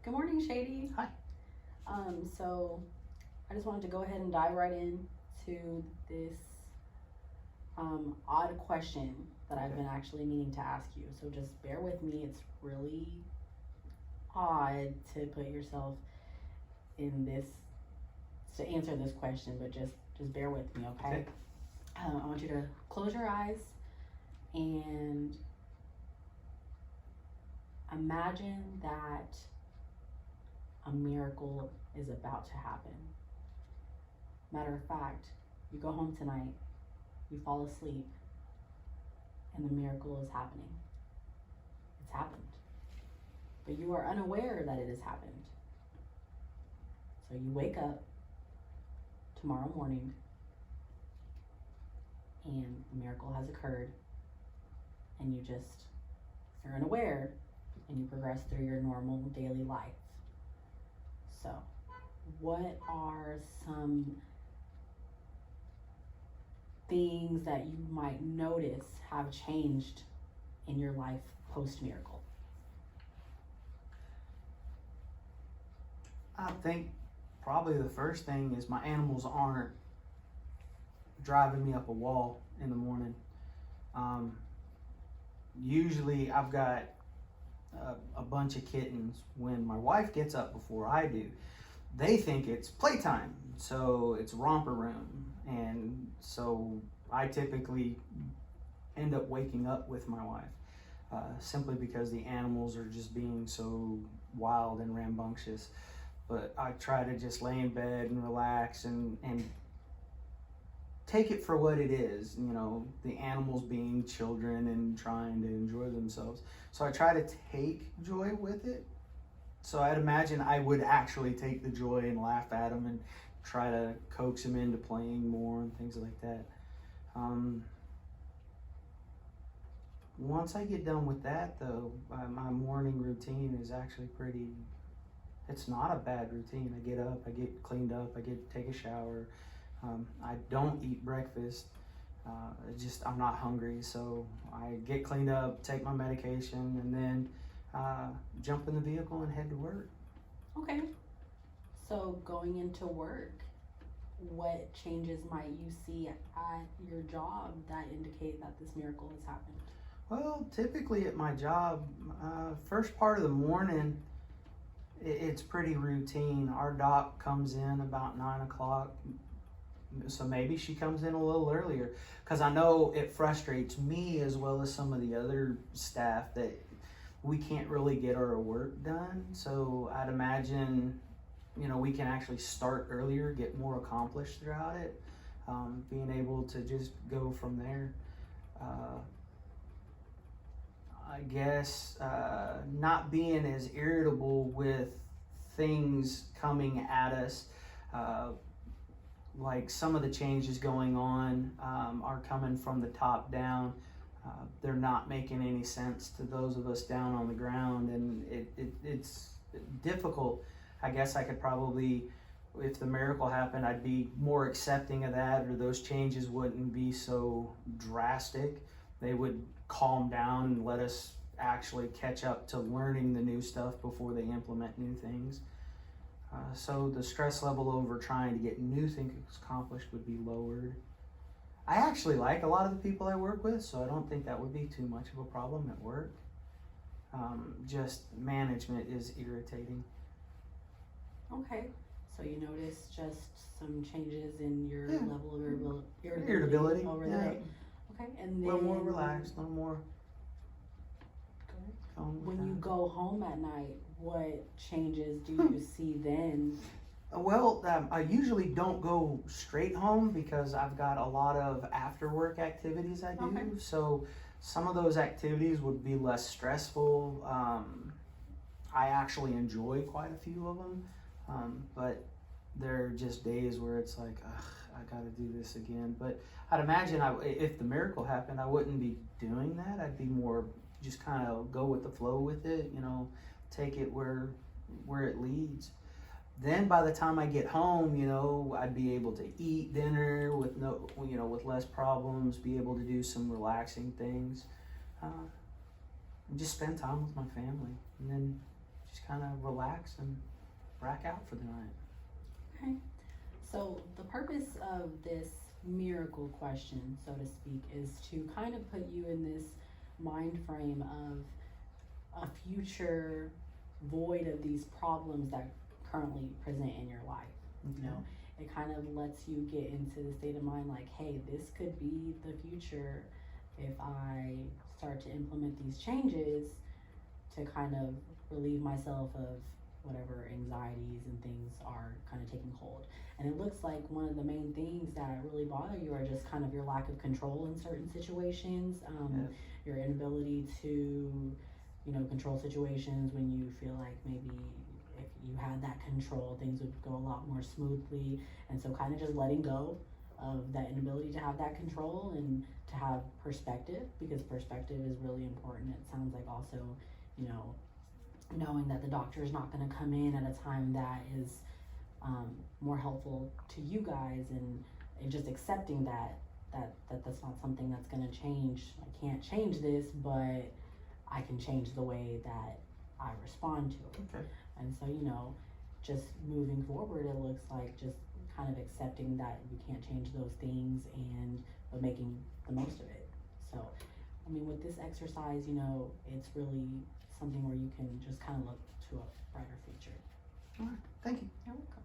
Good morning, Shady. Hi. So I just wanted to go ahead and dive right into this odd question that I've been actually meaning to ask you. So just bear with me. It's really odd to put yourself in this, to answer this question, but just bear with me, okay? I want you to close your eyes and imagine that a miracle is about to happen. Matter of fact, you go home tonight, you fall asleep, and the miracle is happening. It's happened. But you are unaware that it has happened. So you wake up tomorrow morning and the miracle has occurred, and you're unaware and you progress through your normal daily life. So, what are some things that you might notice have changed in your life post-miracle? I think probably the first thing is my animals aren't driving me up a wall in the morning. Usually I've got a bunch of kittens. When my wife gets up before I do, they think it's playtime, so it's romper room, and so I typically end up waking up with my wife, simply because the animals are just being so wild and rambunctious. But I try to just lay in bed and relax and take it for what it is, you know, the animals being children and trying to enjoy themselves. So I try to take joy with it. So I'd imagine I would actually take the joy and laugh at them and try to coax them into playing more and things like that. Once I get done with that, though, my morning routine is actually it's not a bad routine. I get up, I get cleaned up, I get to take a shower. I don't eat breakfast. I'm not hungry, so I get cleaned up, take my medication, and then jump in the vehicle and head to work. Okay. So going into work, what changes might you see at your job that indicate that this miracle has happened? Well, typically at my job, first part of the morning, it's pretty routine. Our doc comes in about 9 o'clock. So maybe she comes in a little earlier, because I know it frustrates me as well as some of the other staff that we can't really get our work done. So I'd imagine, you know, we can actually start earlier, get more accomplished throughout it, being able to just go from there. I guess not being as irritable with things coming at us. Like some of the changes going on are coming from the top down. They're not making any sense to those of us down on the ground, and it's difficult. I guess I could probably, if the miracle happened, I'd be more accepting of that, or those changes wouldn't be so drastic. They would calm down and let us actually catch up to learning the new stuff before they implement new things. So the stress level over trying to get new things accomplished would be lowered. I actually like a lot of the people I work with, so I don't think that would be too much of a problem at work. Just management is irritating. Okay. So you notice just some changes in your level of irritability over the day. Okay. And then a little more relaxed, a little more. When you go home at night, what changes do you see then? Well, I usually don't go straight home because I've got a lot of after work activities I do. Okay. So some of those activities would be less stressful. I actually enjoy quite a few of them, but there are just days where it's like, ugh, I gotta do this again. But I'd imagine if the miracle happened, I wouldn't be doing that. I'd be more just kind of go with the flow with it, you know, take it where it leads. Then by the time I get home, you know, I'd be able to eat dinner with with less problems, be able to do some relaxing things, and just spend time with my family, and then just kind of relax and rack out for the night. Okay. So the purpose of this miracle question, so to speak, is to kind of put you in this mind frame of a future void of these problems that currently present in your life. Okay. You know, it kind of lets you get into the state of mind like, hey, this could be the future if I start to implement these changes to kind of relieve myself of whatever anxieties and things are kind of taking hold. And it looks like one of the main things that really bother you are just kind of your lack of control in certain situations, your inability to, you know, control situations when you feel like maybe if you had that control, things would go a lot more smoothly. And so kind of just letting go of that inability to have that control and to have perspective, because perspective is really important. It sounds like also, you know, knowing that the doctor is not going to come in at a time that is more helpful to you guys, and just accepting that's not something that's going to change. I can't change this, but I can change the way that I respond to it. Okay. And so, you know, just moving forward, it looks like just kind of accepting that you can't change those things, but making the most of it. So, I mean, with this exercise, you know, it's really something where you can just kind of look to a brighter future. All right. Thank you. You're welcome.